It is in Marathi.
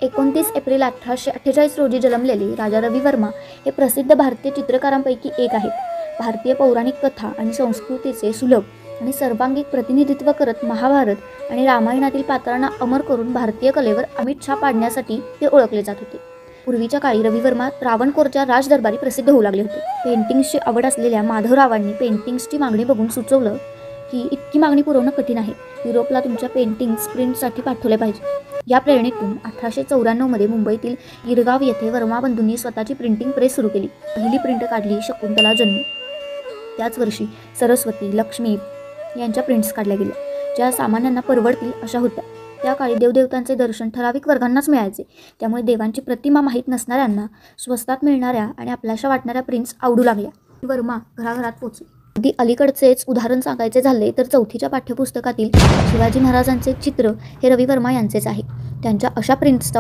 29 एप्रिल 1848 रोजी जन्मलेले राजा रवी वर्मा हे प्रसिद्ध भारतीय चित्रकारांपैकी एक आहेत. भारतीय पौराणिक कथा आणि संस्कृतीचे सुलभ आणि सर्वांगीण प्रतिनिधित्व करत महाभारत आणि रामायणातील पात्रांना अमर करून भारतीय कलेवर अमिट छाप पाडण्यासाठी ते ओळखले जात होते. पूर्वीच्या काळी रवी वर्मा त्रावणकोरच्या राजदरबारी प्रसिद्ध होऊ लागले होते. पेंटिंग्सची आवड असलेल्या माधवरावांनी पेंटिंग्सची मागणी बघून सुचवलं की इतकी मागणी पुरवणं कठीण आहे. युरोपला तुमच्या पेंटिंग्स प्रिंटसाठी पाठवले पाहिजे. या प्रेरणेतून 1894 मध्ये मुंबईतील गिरगाव येथे वर्मा बंधूंनी स्वतःची प्रिंटिंग प्रेस सुरू केली. पहिली प्रिंट काढली शकुंतला जन्म. त्याच वर्षी सरस्वती, लक्ष्मी यांच्या प्रिंट्स काढल्या गेल्या, ज्या सामान्यांना परवडतील अशा होत्या. त्या काळी देवदेवतांचे दर्शन ठराविक वर्गांनाच मिळायचे, त्यामुळे देवांची प्रतिमा माहीत नसणाऱ्यांना स्वस्तात मिळणाऱ्या आणि आपल्याशा वाटणाऱ्या प्रिंट्स आवडू लागल्या. वर्मा घराघरात पोचले. अगदी अलीकडचेच उदाहरण सांगायचे झाले तर 4थीच्या पाठ्यपुस्तकातील शिवाजी महाराजांचे चित्र हे रवी वर्मा यांचेच आहे. त्यांच्या अशा प्रिंट्सचा